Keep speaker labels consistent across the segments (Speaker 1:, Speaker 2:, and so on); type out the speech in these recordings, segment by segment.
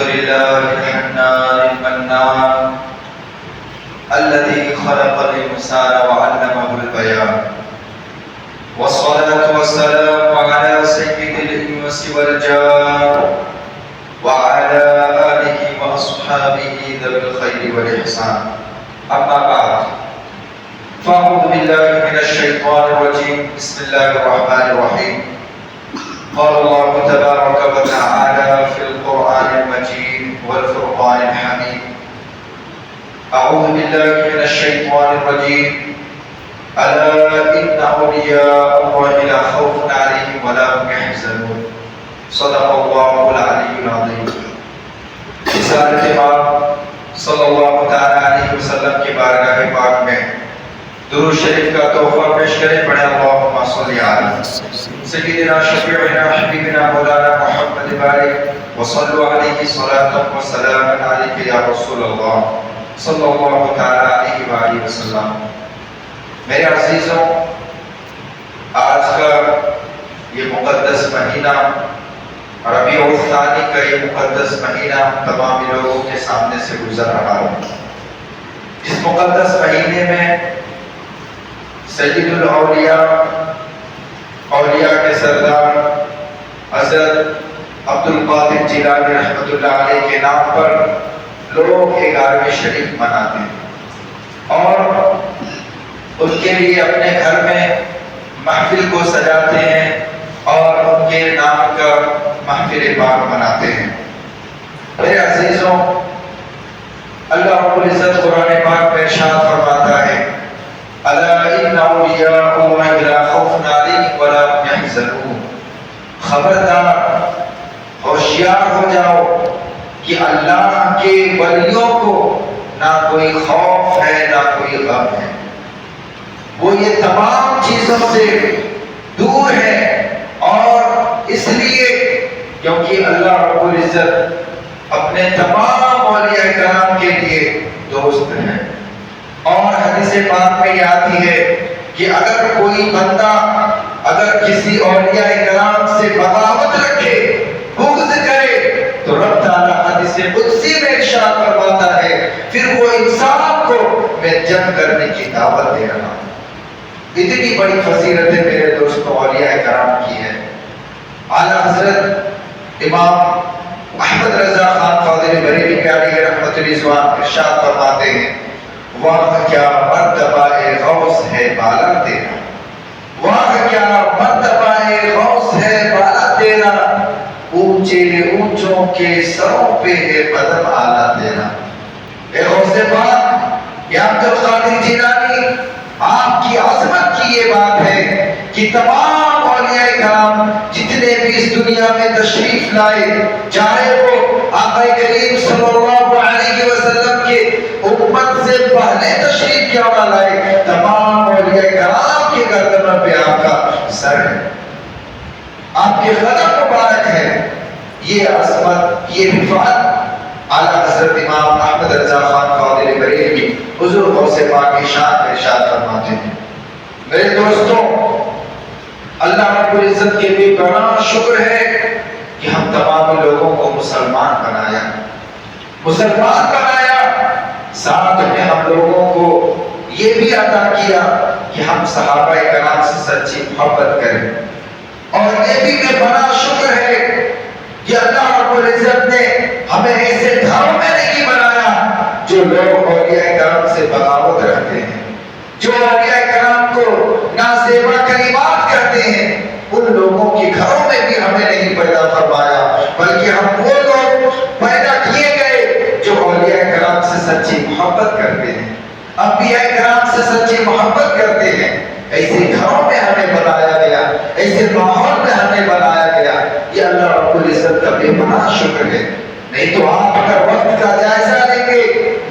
Speaker 1: لله الحنان المنان الذي خلق الإنسان وعلمه البيان، والصلاة والسلام على سيد الإنس والجان وعلى آله وأصحابه ذوي الخير والإحسان. أما بعد، فأعوذ بالله من الشيطان الرجيم. بسم الله الرحمن الرحيم. قال الله تبارك وتعالى في القرآن المجيد والفرقان الحميد: أعوذ بالله من الشيطان الرجيم. ألا إن أولياء الله لا خوف عليهم ولا هم يحزنون. صدق الله العلي العظيم. رسالت امام صلی اللہ تعالی علیہ وسلم کی بارگاہ پاک میں درود شریف کا تحفہ پیش کریں. پڑھیں اللہم صلی علی سیدنا شفیعنا حبیبنا مولانا محمد بارک وصلوا علیہ صلاۃ و سلام علیک یا رسول اللہ صلی اللہ تعالی علیہ وآلہ وسلم. میرے عزیزوں، آج کا یہ مقدس مہینہ ربیع الثانی کا یہ مقدس مہینہ تمام لوگوں کے سامنے سے گزر رہا ہے. اس مقدس مہینے میں سید الاولیاء، اولیاء کے سردار حضرت عبد القادر جیلانی رحمۃ اللہ علیہ کے نام پر لوگ 11ویں شریف مناتے ہیں اور ان کے لیے اپنے گھر میں محفل کو سجاتے ہیں اور ان کے نام کا محفل پاک مناتے ہیں. میرے عزیزوں، اللہ رب العزت قرآن پاک میں ارشاد فرماتا ہے: الا ان اولیاء اللہ لا خوف علیہم ولا هم يحزنون. خبردار، ہوشیار ہو جاؤ کہ اللہ کے ولیوں کو نہ کوئی خوف ہے نہ کوئی غم ہے. وہ یہ تمام چیزوں سے دور ہے، اور اس لیے کیونکہ اللہ رب العزت اپنے تمام اولیاء کرام کے لیے دوست ہیں. اور حدیث پاک میں یہ آتی ہے کہ اگر کوئی بندہ اگر کسی اولیاء کرام سے بغاوت رکھے، بغض کرے، تو رب تعالیٰ حدیث قدسی میں ارشاد فرماتا ہے پھر وہ انسان کو میں جنگ کرنے کی دعوت دے رہا ہوں. اتنی بڑی فضیلتیں میرے دوستوں اولیاء کرام کی ہے. اعلیٰ حضرت امام احمد رضا خان فاضل بریلوی علیہ رحمۃ رضوان ارشاد فرماتے ہیں: واہ کیا مرتبہ غوث ہے بالا تیرا، واہ کیا مرتبہ غوث ہے بالا تیرا، اونچے اونچوں کے سروں پہ ہے قدم اعلیٰ تیرا. اے غوث پاک یا عبد القادر جیلانی، آپ کی عظمت کی یہ بات ہے کہ تمام اولیاء کرام جتنے بھی اس دنیا میں تشریف لائے، چاہے وہ آقا کریم صلی اللہ علیہ وسلم کے امت سے پہلے تشریف کیوں نہ لائے، تمام اولیاء کرام کے گردن پہ آپ کا سر ہے، آپ کے قدم مبارک ہے. یہ عظمت، یہ رفعت اعلیٰ حضرت امام احمد رضا خان فاضل بریلوی حضور غوث پاک کی شان میں ارشاد فرماتے ہیں. میرے دوستوں، اللہ رب العزت کے بھی بڑا شکر ہے کہ ہم تمام لوگوں کو مسلمان بنایا، ساتھ میں ہم لوگوں کو یہ بھی عطا کیا کہ ہم صحابہ کرام سے سچی محبت کریں. اور یہ بھی کہ بڑا شکر ہے کہ اللہ رب العزت نے ہمیں ایسے گھروں میں نہیں بنایا جو لوگ اولیاء کرام سے بغاوت رکھتے ہیں، جو اولیاء کرام کو نازیبا کلمات کرتے ہیں. ان لوگوں کے گھروں میں بھی ہمیں نہیں پیدا فرمایا، بلکہ ہم وہ لوگ پیدا کیے گئے جو اولیاء کرام سے سچی محبت کرتے ہیں، انبیاء کرام سے سچی محبت کرتے ہیں. ایسے گھروں میں ہمیں بنایا گیا، ایسے ماحول میں ہمیں بنایا گیا. یہ اللہ رب العزت کا بے پناہ شکر ہے. نہیں تو آپ اگر وقت کا جائزہ لیں گے،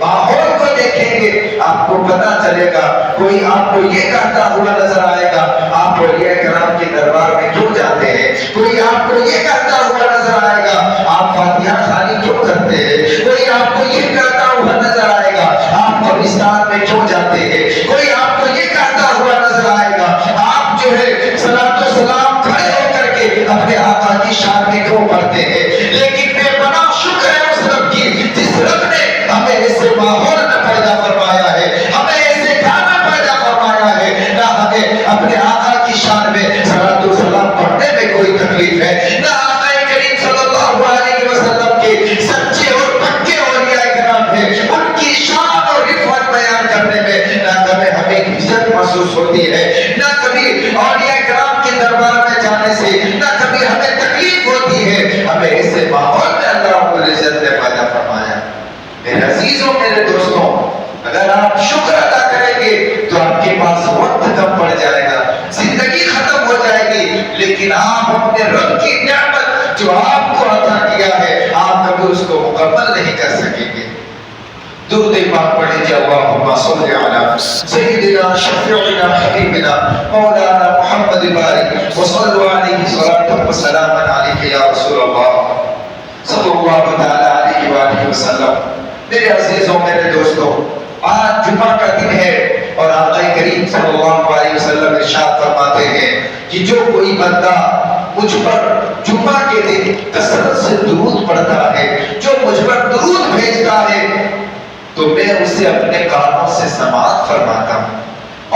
Speaker 1: ماحول کو دیکھیں گے، آپ کو پتا چلے گا کوئی آپ کو یہ کہتا ہوا نظر آئے گا: آپ اولیاء کرام کے دربار میں کیوں جاتے ہیں؟ کوئی آپ کو یہ کہتا ہوا نظر آئے گا: آپ فاتحہ خوانی کیوں کرتے ہیں؟ کوئی آپ کو یہ کہتا ہوا نظر آئے گا: آپ قبرستان میں کیوں جاتے ہیں؟ کوئی آپ کو یہ کہتا ہوا نظر آئے گا: آپ جو ہے صلاۃ و سلام کھڑے ہو کر کے اپنے آپ آقا کی شان میں کیوں پڑھتے ہیں، لیکن بے پناہ شکر ہے اس رب کی جس رب نے ہمیں ایسے ماحول میں پیدا فرمایا ہے، ہمیں ایسے گھر میں پیدا فرمایا ہے، نہ ہمیں اپنے آقا کی شان میں صلاۃ و سلام پڑھنے میں کوئی تکلیف ہے، نہ آقا کریم صلی اللہ علیہ وسلم کے سچے اور پکے اولیاء کرام ہیں، ان کی شان اور رفعت بیان کرنے میں نہ کبھی ہمیں عزت محسوس ہوتی ہے، نہ کبھی اولیاء کرام کے دربار میں جانے سے نہ کبھی ہمیں تکلیف ہوتی ہے، ہمیں ایسے ماحول میں اللہ رب العزت نے پیدا فرمایا۔ میرے عزیزوں، میرے دوستوں، اگر آپ شکر ادا کریں گے تو آپ کے پاس وقت کم پڑ جائے گا، زندگی ختم ہو جائے گی، لیکن آپ اپنے رب کی نعمت جو آپ کو عطا کیا ہے آپ کبھی اس کو مکمل نہیں کر سکیں گے۔ درود پاک پڑھیں جی، اللہم صلی علی سیدنا شفیعنا حبیبنا مولانا محمد بارک وصلوا علیہ صلاۃ و سلام علیک یا رسول اللہ صلی اللہ تعالی علیہ وآلہ وسلم۔ میرے عزیزوں، میرے دوستوں، آج جمعہ کا دن ہے اور آقا کریم صلی اللہ علیہ وسلم ارشاد فرماتے ہیں کہ جو کوئی بندہ مجھ پر جمعہ کے دن کثرت سے درود پڑھتا ہے، جو مجھ پر درود بھیجتا ہے، تو میں اسے اپنے کانوں سے سماعت فرماتا ہوں۔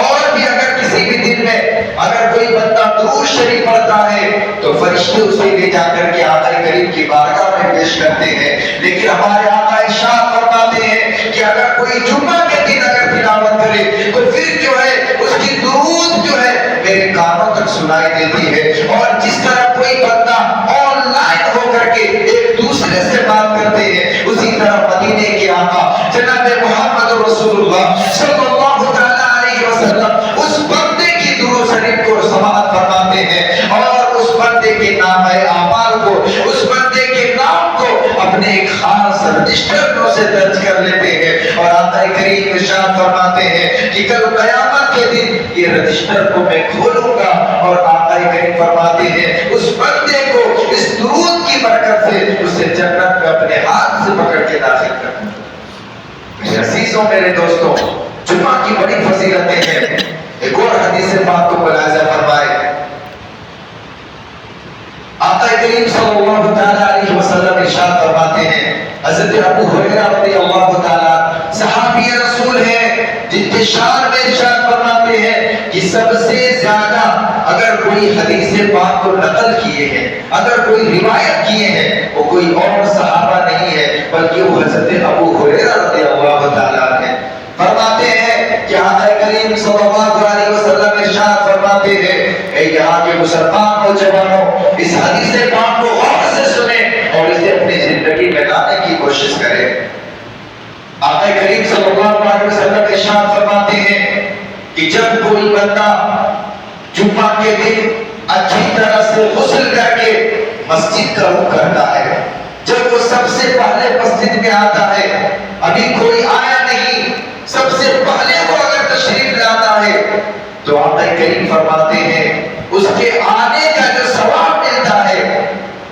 Speaker 1: اور بھی اگر کسی بھی دن میں اگر کوئی بندہ درود شریف پڑھتا ہے تو فرشتے اسے لے جا کر کے آقا کریم کی بارگاہ میں پیش کرتے ہیں، لیکن ہمارے آقا ارشاد فرماتے ہیں کہ اگر کوئی جمعہ کے دن اگر تلاوت کرے تو پھر جو ہے اس کی درود جو ہے میرے کانوں تک سنائی دیتی ہے۔ اور جس طرح کوئی بندہ آن لائن ہو کر کے ایک دوسرے سے بات کرتے ہیں، اسی طرح مدینے کے آقا جناب محمد رسول اللہ صلی اللہ تعالی علیہ وسلم اس بندے کی درود شریف کو سماعت فرماتے ہیں اور اس بندے کے نام اعمال کو، اس بندے کے نام کو اپنے ایک خاص رجسٹر میں سے درج کر لیتے ہیں۔ اور آقا کریم ارشاد فرماتے ہیں کہ کل قیامت کے دن یہ رجسٹر کو میں کھولوں گا اور آقا کریم فرماتے ہیں اس بندے کو اس درود کی برکت سے اسے جنت میں اپنے ہاتھ سے پکڑ کے داخل کروں گا۔ میرے عزیزوں، میرے دوستوں، جمعہ کی بڑی فضیلتیں ہیں۔ ایک اور حدیث پاک کو ملاحظہ فرمائے، آقا کریم صلی اللہ تعالی علیہ وسلم ارشاد فرماتے ہیں، حضرت ابو ہریرہ رضی اللہ تعالی صحابی رسول ہیں جن کے شان میں ارشاد فرماتے ہیں کہ سب سے زیادہ اگر کوئی حدیث پاک کو نقل کیے ہیں، اگر کوئی روایت کیے ہیں، وہ کوئی اور صحابہ نہیں ہے بلکہ وہ حضرت ابو ہریرہ رضی اللہ تعالی ہیں۔ فرماتے ہیں کہ آقا کریم صلی اللہ علیہ وسلم ارشاد فرماتے ہیں، اے یہاں کے مسلمان نوجوانوں، اس حدیث پاک کو غور سے سنیں اور اسے اپنی زندگی میں لانے کی کوشش کریں۔ آقا کریم صلی اللہ علیہ وسلم ارشاد فرماتے ہیں کہ جب کوئی بندہ جمعہ کے دن اچھی طرح سے غسل کر کے مسجد کا رخ کرتا ہے، جب وہ سب سے پہلے مسجد میں آتا ہے، ابھی کوئی آیا نہیں، سب سے پہلے وہ اگر تشریف لاتا ہے تو آقا کریم فرماتے ہیں اس کے آنے کا جو ثواب ملتا ہے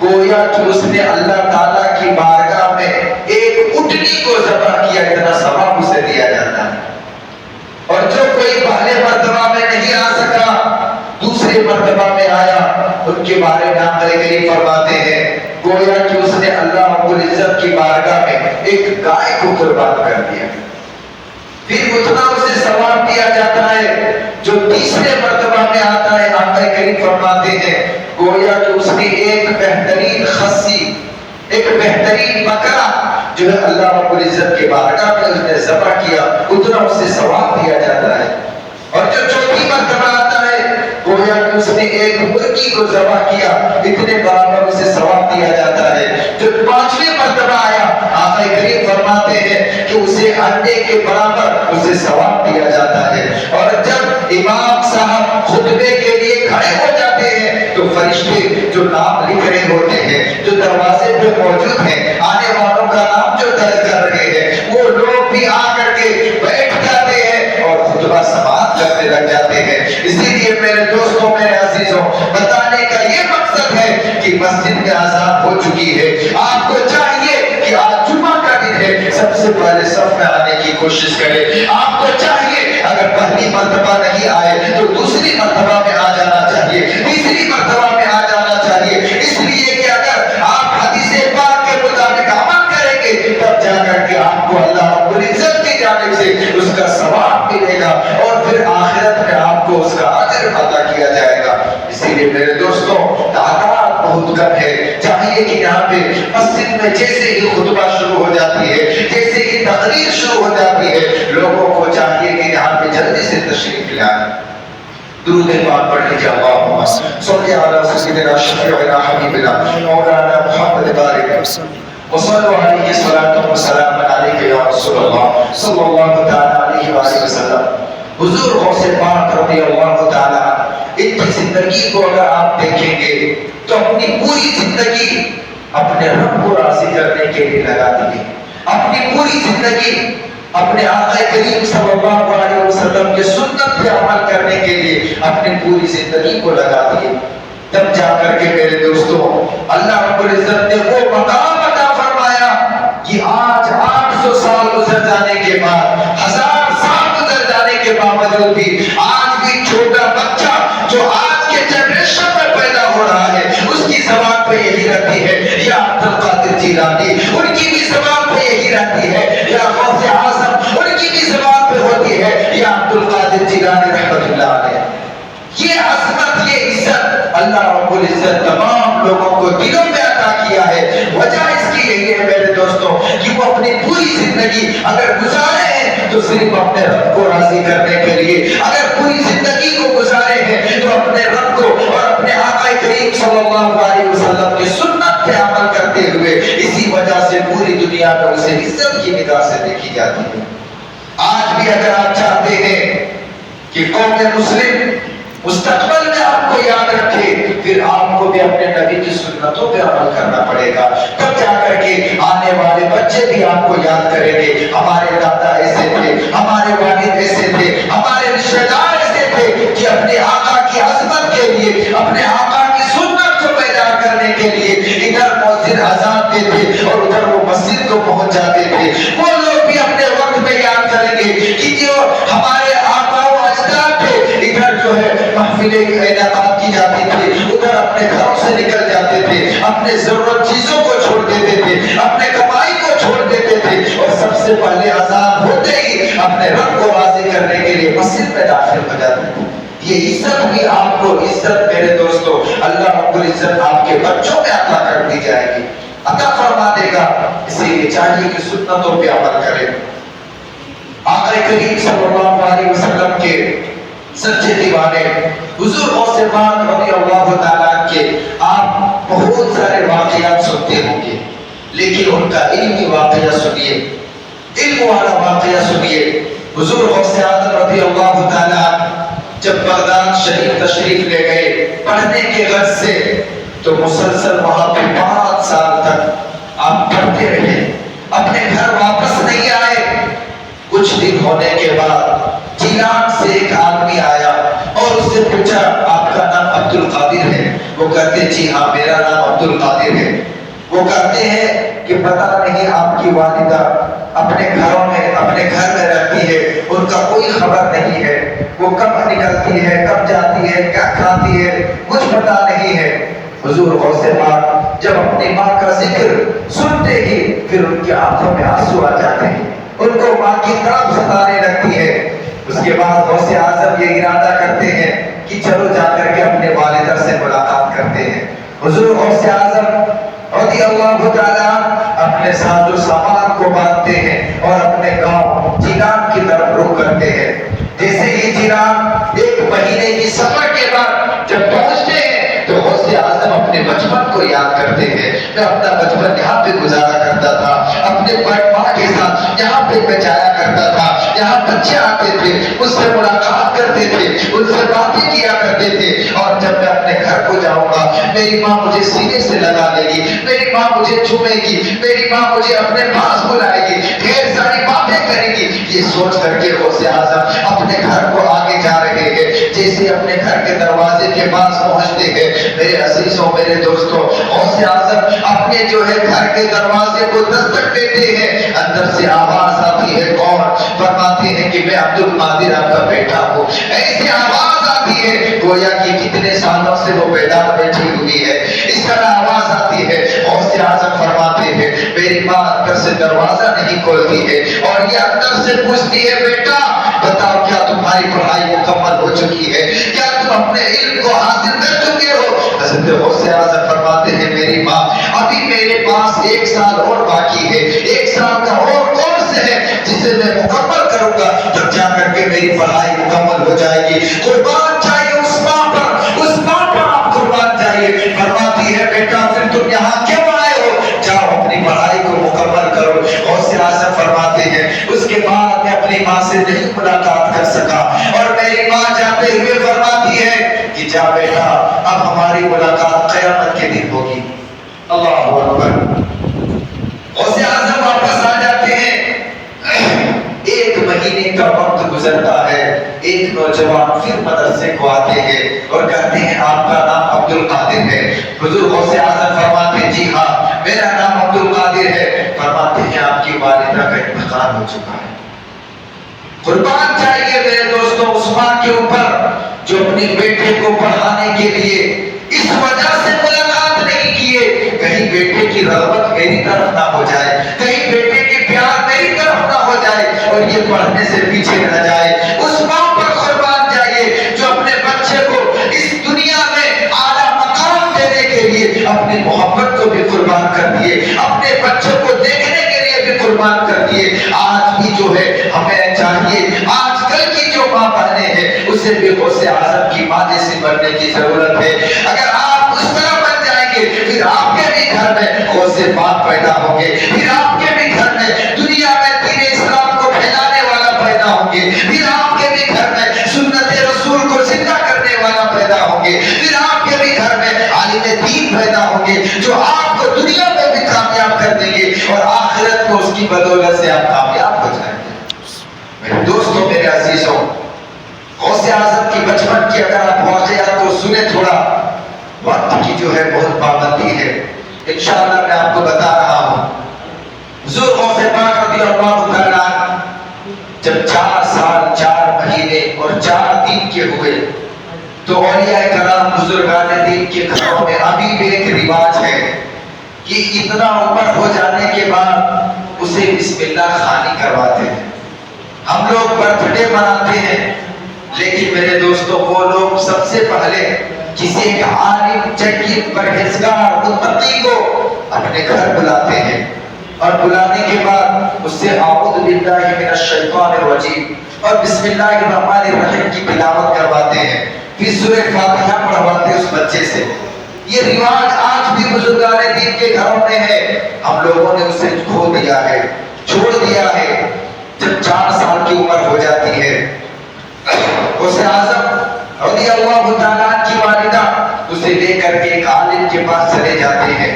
Speaker 1: گویا کہ اس نے اللہ تعالیٰ کی بارگاہ میں ایک اٹھنی کو ذبح کیا، اتنا ثواب اسے دیا جاتا ہے۔ اور جو کوئی پہلے مرتبہ میں نہیں آ سکا، دوسرے مرتبہ میں آیا، ان کے بارے میں آقا کریم فرماتے ہیں گویا کہ اس نے اللہ رب العزت کی بارگاہ میں ایک گائے کو قربان کر دیا، پھر اتنا اسے ثواب دیا جاتا ہے۔ جو تیسرے مرتبہ میں آتا ہے آقا کریم فرماتے ہیں گویا کہ اس نے ایک بہترین خصی، ایک بہترین بکرا جو ہے اللہ رب العزت کے بارگاہ میں اس نے ذبح کیا، اتنا اسے ثواب دیا جاتا ہے۔ اور جو چوتھی مرتبہ آتا ہے گویا کہ اس نے ایک مرغی کو ذبح کیا، اتنے برابر اسے ثواب دیا جاتا ہے۔ جو پانچویں مرتبہ آیا آقا کریم فرماتے ہیں کہ اسے انڈے کے برابر اسے ثواب دیا جاتا ہے۔ اور جب امام صاحب خطبے کے لیے کھڑے ہو جاتے ہیں تو فرشتے جو نام لکھ رہے ہوتے ہیں، جو دروازے پہ موجود ہیں، آنے والوں کا نام جو درج کر رہے ہیں، وہ لوگ بھی آ کر کے بیٹھ جاتے ہیں اور خطبہ سماعت کرنے لگ جاتے ہیں۔ اسی لیے میرے دوستوں، میرے عزیزوں، بتانے کا یہ مقصد ہے کہ مسجد میں اذان ہو چکی ہے، آپ کو چاہیے کہ آج جمعہ کا دن ہے، سب سے پہلے صف میں آنے کی کوشش کریں۔ آپ کو چاہیے اگر پہلی مرتبہ نہیں آئے تو دوسری مرتبہ میں آ جانا چاہیے، تیسری مرتبہ میں آ جانا چاہیے، اس لیے کا اجر عطا کیا جائے گا۔ اسی لیے میرے دوستوں تعداد بہت کم ہے، چاہیے کہ یہاں پہ مسجد میں جیسے ہی خطبہ شروع ہو جاتی ہے، جیسے ہی تقریر شروع ہو جاتی ہے، لوگوں کو چاہیے کہ یہاں پہ جلدی سے تشریف لائیں۔ درود پاک پڑھ لیجیے، اللہم صلی علی سیدنا شفیعنا حبیبنا مولانا محمد بارک وصلوا علیہ صلاۃ و سلام علیک یا رسول اللہ صلی اللہ تعالی علیہ وآلہ وسلم۔ حضور غوث پاک رضی اللہ تعالی ان کی زندگی کو اگر آپ دیکھیں گے تو اپنی پوری زندگی اپنے رب کو راضی کرنے کے لیے لگا دی، اپنی پوری زندگی اپنے آقا کریم صلی اللہ علیہ وسلم کے سنت پہ عمل کرنے کے لیے اپنی پوری زندگی کو لگا دیے۔ تب جا کر کے میرے دوستوں اللہ رب العزت نے وہ مقام عطا فرمایا کہ آج 800 سال گزر جانے کے بعد، 1000 سال گزر جانے کے باوجود بھی آج بھی چھوٹا بچہ جو آج کے جنریشن میں پیدا ہو رہا ہے اس کی زبان پہ یہی رہتی ہے یا عبد القادر جیلانی، ان کی بھی زبان پہ یہی رہتی ہے یا غوث اعظم، ان کی بھی زبان پہ ہوتی ہے یا عبد القادر جیلانی رحمۃ اللہ علیہ۔ یہ عظمت، یہ عزت اللہ رب العزت تمام لوگوں کو دلوں میں عطا کیا ہے۔ وجہ اس کی یہی ہے میرے دوستوں کہ وہ اپنی پوری زندگی اگر گزارے ہیں تو صرف اپنے رب کو راضی کرنے کے لیے، اگر پوری زندگی کو گزارے ہیں تو اپنے رب کو اور اپنے آقا کریم صلی اللہ علیہ وسلم کی سنت پہ عمل کرتے ہوئے، اسی وجہ سے پوری دنیا میں اسے عزت کی نگاہ سے دیکھی جاتی ہے۔ آج بھی اگر آپ چاہتے ہیں کہ قوم مسلم مستقبل میں آپ کو یاد رکھے، پھر آپ کو بھی اپنے نبی کی سنتوں پہ عمل کرنا پڑے گا، تب جا کر کے آنے والے بچے بھی آپ کو یاد کریں گے ہمارے دادا ایسے تھے، ہمارے والد ایسے تھے، ہمارے رشتہ دار ایسے تھے کہ اپنے آقا کی عظمت کے لیے، اپنے آقا کی سنت کو بیدار کرنے کے لیے ادھر مؤذن اذان دیتے اور ادھر وہ مسجد کو پہنچ جاتے تھے۔ وہ لوگ بھی اپنے وقت میں یاد کریں گے کہ جو ہمارے آقا و اجداد تھے، ادھر جو ہے محفلیں انعقاد کی جاتی تھی، ادھر اپنے گھروں سے نکل جاتے تھے، اپنے ضرورت چیزوں کو چھوڑ دیتے تھے، اپنے کمائی کو چھوڑ دیتے تھے اور سب سے پہلے اذان ہوتے ہی اپنے رب کو راضی کرنے کے لیے مسجد میں داخل ہو جاتے تھے۔ یہ عزت بھی آپ کو، عزت میرے دوستوں اللہ رب العزت آپ کے بچوں میں عطا کر دی جائے گی، عطا فرما دے گا۔ اسی لیے چاہیے کہ سنتوں پہ عمل کریں۔ آقا کریم صلی اللہ علیہ وسلم کے سچے دیوانے حضور غوث پاک رضی اللہ تعالیٰ کے آپ بہت سارے واقعات سنتے ہوں گے، لیکن ان کا علمی واقعہ سنیے، علم والا واقعہ سنیے۔ حضور غوث اعظم رضی اللہ تعالیٰ جب بغداد شریف تشریف لے گئے پڑھنے کے غرض سے، تو مسلسل وہاں پہ 5 سال تک آپ پڑھتے رہے، اپنے گھر واپس نہیں آئے۔ کچھ دن ہونے کے بعد جیلان سے ایک آدمی آیا اور اس سے پوچھا آپ کا نام عبد القادر ہے؟ وہ کہتے جی ہاں میرا نام عبد القادر ہے۔ وہ کہتے ہیں کہ پتہ نہیں آپ کی والدہ اپنے گھروں میں، اپنے گھر میں رہتی ہے، ان کا کوئی خبر نہیں ہے، وہ کب نکلتی ہے، کب جاتی ہے، کیا کھاتی ہے، کچھ پتہ نہیں ہے۔ حضور غوث پاک جب اپنی ماں کا ذکر سنتے ہی پھر ان کی آنکھوں میں آنسو آ جاتے ہیں، ان کو ماں کی طرف ستانے لگتی ہے۔ اس کے بعد غوث اعظم یہ ارادہ کرتے ہیں کہ چلو جا کر کے اپنے والدہ سے ملاقات کرتے ہیں۔ حضور غوث اعظم رضی اللہ تعالیٰ اپنے ساز و سامان کو باندھتے ہیں اور اپنے گاؤں جیلان کی طرف رخ کرتے ہیں۔ جیسے ہی جیلان 1 مہینے کی سفر کے بعد جب پہنچتے ہیں تو غوث اعظم اپنے بچپن کو یاد کرتے ہیں، میں اپنا بچپن یہاں پہ گزارا کرتا تھا، اپنے ماں کے ساتھ یہاں پہ میں جایا کرتا تھا، یہاں بچے آتے تھے، اس سے ملاقات کرتے تھے، ان سے باتیں کیا کرتے تھے، اور جب میں اپنے گھر کو جاؤں گا میری ماں مجھے سینے سے لگا لے گی، میری ماں مجھے چومے گی، میری ماں مجھے اپنے پاس بلائے گی، ڈھیر ساری باتیں کرے گی۔ یہ سوچ کر کے غوث اعظم اپنے گھر کو آگے جا رہے ہیں۔ جیسے اپنے گھر کے دروازے کے پاس پہنچتے ہیں میرے عزیزوں، میرے دوستوں، غوث اعظم اپنے جو ہے گھر کے دروازے کو دستک دیتے ہیں، اندر سے آواز آتی ہے، کون؟ فرماتے ہیں کہ میں عبد القادر آپ کا بیٹا ہوں۔ ایسے آواز آتی ہے گویا کہ کتنے سالوں سے وہ بیدار بیٹھی ہوئی ہے، اس طرح آواز آتی ہے، غوث اعظم فرماتے ہیں میری ماں اندر سے دروازہ نہیں کھولتی ہے اور یہ اندر سے پوچھتی ہے بیٹا بتاؤ کیا تمہاری پڑھائی مکمل ہو چکی ہے، کیا تم اپنے علم کو حاصل کر چکے ہو؟ حضرت غوث اعظم فرماتے ہیں میری ماں ابھی میرے پاس 1 سال اور باقی ہے، 1 سال کا اور کورس ہے جسے میں مکمل کروں گا، جب جا کر کے میری پڑھائی مکمل ہو جائے گی۔ قربان چاہیے اس ماں پر، اس ماں پر آپ قربان چاہیے۔ فرماتی ہے بیٹا پھر تم یہاں کیوں آئے ہو، جاؤ اپنی پڑھائی کو مکمل کرو۔ غوث اعظم فرماتے ہیں اس کے بعد میں اپنی ماں سے نہیں ملاقات کر سکا اور میری ماں جاتے ہوئے فرماتی ہے کہ جا بیٹا اب ہماری ملاقات قیامت کے دن ہوگی۔ اللہ اکبر۔ غوث اعظم واپس آ جاتے ہیں، 1 مہینے کا وقت گزرتا ہے، ایک نوجوان پھر مدرسے کو آتے ہیں اور کہتے ہیں آپ کا نام عبد القادر ہے؟ حضور غوث اعظم فرماتے ہیں جی ہاں میرا نام عبد القادر ہے۔ فرماتے ہیں آپ کی والدہ کا انتقال ہو چکا ہے۔ قربان چاہیے میرے دوستوں اس ماں کے اوپر جو اپنے بیٹے کو پڑھانے کے لیے اس وجہ سے ملاقات نہیں کیے کہیں بیٹے کی رغبت میری طرف نہ ہو جائے، کہیں بیٹے کے پیار میری طرف نہ ہو جائے اور یہ پڑھنے سے پیچھے نہ جائے۔ اس ماں پر قربان جائیے جو اپنے بچے کو اس دنیا میں اعلیٰ مقام دینے کے لیے اپنی محبت کو بھی قربان کر دیے، اپنے بچوں کو دیکھنے کے لیے بھی قربان کر دیے۔ آج بھی جو ہے ہمیں چاہیے آج کل کی جو ماں بہنیں ہیں اسے بھی غوث اعظم کی ماں جیسی بننے کی ضرورت ہے۔ اگر آپ اس طرح بن جائیں گے پھر آپ کے بھی گھر میں غوث پاک پیدا ہوں گے، پھر آپ کے بھی گھر میں دنیا میں دین اسلام کو پھیلانے والا پیدا ہوں گے، پھر آپ کے بھی گھر میں سنت رسول کو زندہ کرنے والا پیدا ہوں گے، پھر آپ کے بھی گھر میں عالم دین پیدا ہوں گے جو آپ کو دنیا میں بھی کامیاب کر دیں گے اور آخرت کو اس کی بدولت سے آپ کامیاب ہو جائیں گے۔ میرے دوستوں میرے عزیزوں غوث اعظم کی بچپن کی اگر آپ واقعات کو سنیں تھوڑا، وقت کی جو ہے بہت پابندی ہے، انشاءاللہ میں آپ کو بتا رہا ہوں۔ حضور غوث پاک رضی اللہ تعالیٰ جب 4 سال 4 مہینے اور 4 دن کے ہوئے تو اولیاء کرام بزرگان دین کے گھروں میں ابھی بھی ایک رواج ہے کہ اتنا عمر ہو جانے کے بعد اسے بسم اللہ خوانی کرواتے ہیں۔ ہم لوگ برتھ ڈے مناتے ہیں لیکن میرے دوستوں وہ لوگ سب سے پہلے کسی ایک عالم جگیر پرہیزگار متقی کو اپنے گھر بلاتے ہیں اور بلانے کے بعد اس سے اعوذ باللہ من الشیطان الرجیم اور بسم اللہ الرحمن الرحیم کی تلاوت کرواتے ہیں، پھر سورہ فاتحہ پڑھواتے اس بچے سے۔ یہ رواج آج بھی بزرگان دین کے گھروں میں ہے، ہم لوگوں نے اسے کھو دیا ہے، چھوڑ دیا ہے۔ جب 4 سال کی عمر ہو جاتی ہے غوث اعظم رضی اللہ تعالیٰ کی والدہ اسے لے کر کے ایک عالم کے پاس چلے جاتے ہیں۔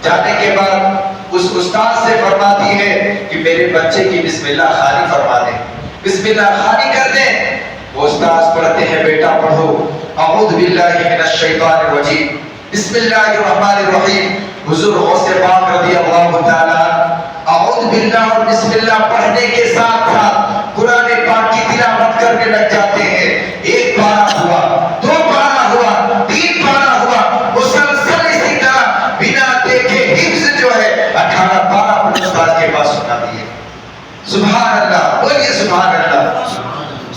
Speaker 1: جانے کے بعد اس استاد سے فرماتی ہے کہ میرے بچے کی بسم اللہ خوانی فرما دیں، بسم اللہ خوانی کر دیں۔ وہ استاد پڑھتے ہیں بیٹا پڑھو اعوذ باللہ من الشیطان الرجیم بسم اللہ الرحمن الرحیم۔ حضور غوث پاک رضی اللہ تعالیٰ اعوذ باللہ اور بسم اللہ پڑھنے کے ساتھ ساتھ قرآن پاک کی تلاوت کرنے لگ جاتے ہیں۔ 1 پارہ ہوا، 2 پارہ ہوا، 3 پارہ ہوا، مسلسل اسی طرح بنا دیکھے حفظ جو ہے 18 پارہ اپنے استاد کے پاس سنا دیے۔ سبحان اللہ، بولیے سبحان اللہ۔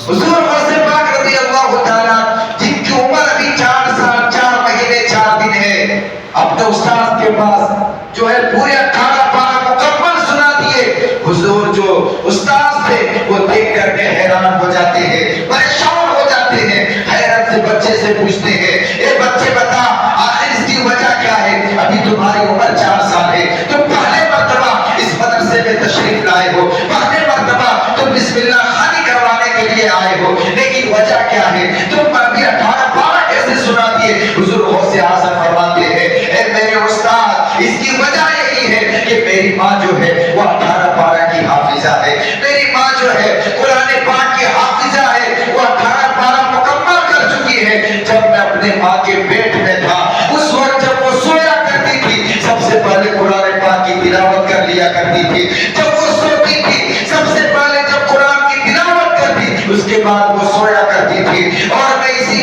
Speaker 1: حضور غوث پاک رضی اللہ تعالیٰ جن کی عمر ابھی 4 سال 4 مہینے 4 دن ہے اپنے استاد کے پاس جو ہے پورے 18 پارہ مکمل سنا دیے۔ حضور جو استاد تھے وہ دیکھ کر کے حیران ہو جاتے ہیں، پریشان ہو جاتے ہیں، حیرت سے بچے سے پوچھتے ہیں اے بچے بتا آخر اس کی وجہ کیا ہے؟ ابھی تمہاری عمر 4 سال ہے، تم پہلے مرتبہ اس مدرسے میں تشریف لائے ہو، پہلے مرتبہ تم بسم اللہ خوانی کروانے کے لیے آئے ہو، لیکن وجہ کیا ہے؟ تم ابھی 18 پارہ کیسے سنا دیے؟ حضور غوث اعظم فرماتے ہیں اے میرے استاد اس کی وجہ یہی ہے کہ میری ماں جو ہے وہ 18 پارہ کی حافظہ ہے، میری ماں جو ہے قرآن پاک کی حافظہ ہے، وہ 18 پارہ مکمل کر چکی ہے۔ جب میں اپنے ماں کے پیٹ میں تھا اس وقت جب وہ سویا کرتی تھی سب سے پہلے قرآن پاک کی تلاوت کر لیا کرتی تھی، جب وہ سوتی تھی سب سے پہلے جب قرآن کی تلاوت کرتی اس کے بعد وہ سویا کرتی تھی، اور میں اسی